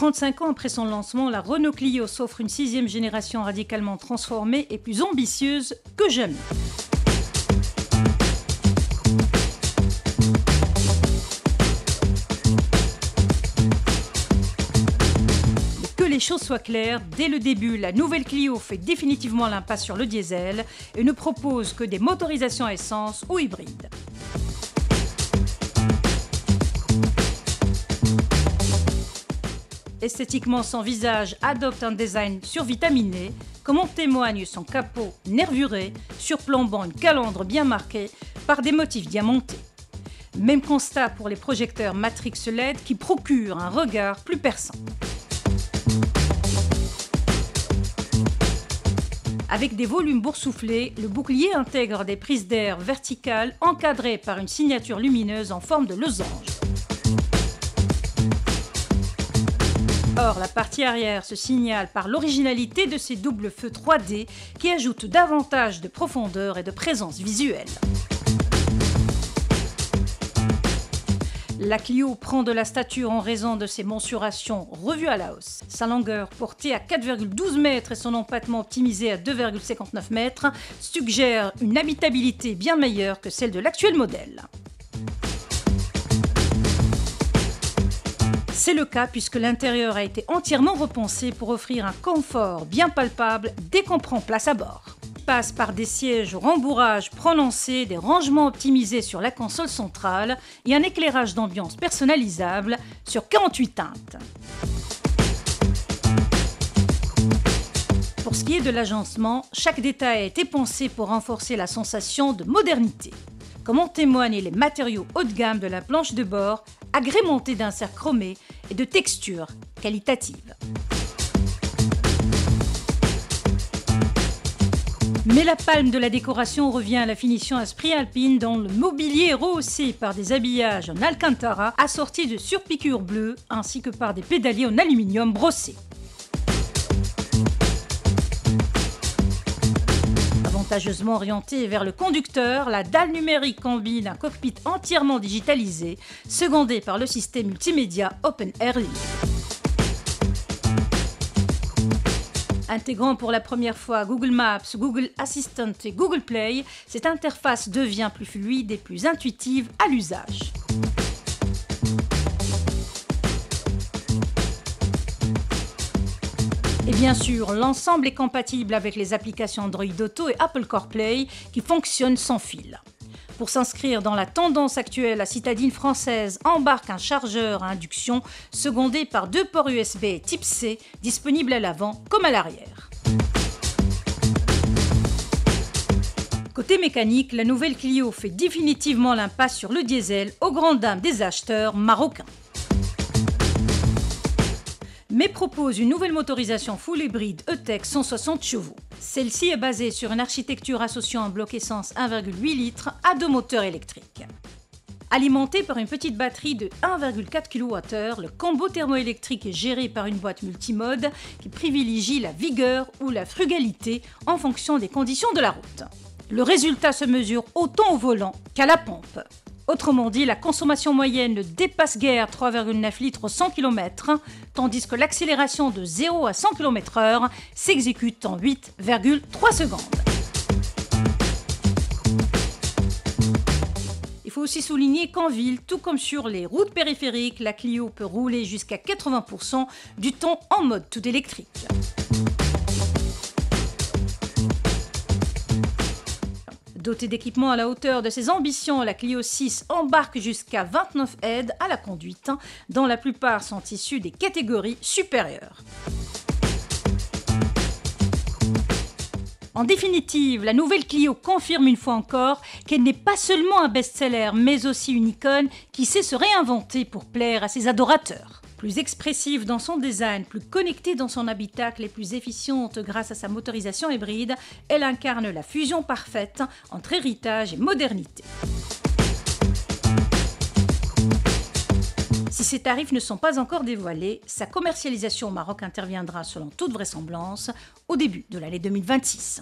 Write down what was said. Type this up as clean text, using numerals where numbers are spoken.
35 ans après son lancement, la Renault Clio s'offre une 6e génération radicalement transformée et plus ambitieuse que jamais. Que les choses soient claires, dès le début, la nouvelle Clio fait définitivement l'impasse sur le diesel et ne propose que des motorisations à essence ou hybrides. Esthétiquement, son visage adopte un design survitaminé, comme en témoigne son capot nervuré, surplombant une calandre bien marquée par des motifs diamantés. Même constat pour les projecteurs Matrix LED qui procurent un regard plus perçant. Avec des volumes boursouflés, le bouclier intègre des prises d'air verticales encadrées par une signature lumineuse en forme de losange. Or, la partie arrière se signale par l'originalité de ses doubles feux 3D qui ajoutent davantage de profondeur et de présence visuelle. La Clio prend de la stature en raison de ses mensurations revues à la hausse. Sa longueur, portée à 4,12 mètres et son empattement optimisé à 2,59 mètres, suggèrent une habitabilité bien meilleure que celle de l'actuel modèle. C'est le cas puisque l'intérieur a été entièrement repensé pour offrir un confort bien palpable dès qu'on prend place à bord. Il passe par des sièges au rembourrage prononcé, des rangements optimisés sur la console centrale et un éclairage d'ambiance personnalisable sur 48 teintes. Pour ce qui est de l'agencement, chaque détail a été pensé pour renforcer la sensation de modernité. Comme en témoignent les matériaux haut de gamme de la planche de bord, agrémentés d'inserts chromés et de textures qualitatives. Mais la palme de la décoration revient à la finition Esprit Alpine dont le mobilier est rehaussé par des habillages en alcantara assortis de surpiqûres bleues ainsi que par des pédaliers en aluminium brossé. Avantageusement orientée vers le conducteur, la dalle numérique combine un cockpit entièrement digitalisé, secondé par le système multimédia OpenAirLink. Intégrant pour la première fois Google Maps, Google Assistant et Google Play, cette interface devient plus fluide et plus intuitive à l'usage. Et bien sûr, l'ensemble est compatible avec les applications Android Auto et Apple CarPlay qui fonctionnent sans fil. Pour s'inscrire dans la tendance actuelle, la citadine française embarque un chargeur à induction secondé par 2 ports USB type C disponibles à l'avant comme à l'arrière. Côté mécanique, la nouvelle Clio fait définitivement l'impasse sur le diesel aux grandes dames des acheteurs marocains. Mais propose une nouvelle motorisation full hybride E-Tech 160 chevaux. Celle-ci est basée sur une architecture associant un bloc essence 1,8 litres à 2 moteurs électriques. Alimenté par une petite batterie de 1,4 kWh, le combo thermoélectrique est géré par une boîte multimode qui privilégie la vigueur ou la frugalité en fonction des conditions de la route. Le résultat se mesure autant au volant qu'à la pompe. Autrement dit, la consommation moyenne ne dépasse guère 3,9 litres au 100 km, tandis que l'accélération de 0 à 100 km/h s'exécute en 8,3 secondes. Il faut aussi souligner qu'en ville, tout comme sur les routes périphériques, la Clio peut rouler jusqu'à 80% du temps en mode tout électrique. Dotée d'équipements à la hauteur de ses ambitions, la Clio 6 embarque jusqu'à 29 aides à la conduite, dont la plupart sont issues des catégories supérieures. En définitive, la nouvelle Clio confirme une fois encore qu'elle n'est pas seulement un best-seller, mais aussi une icône qui sait se réinventer pour plaire à ses adorateurs. Plus expressive dans son design, plus connectée dans son habitacle et plus efficiente grâce à sa motorisation hybride, elle incarne la fusion parfaite entre héritage et modernité. Si ses tarifs ne sont pas encore dévoilés, sa commercialisation au Maroc interviendra selon toute vraisemblance au début de l'année 2026.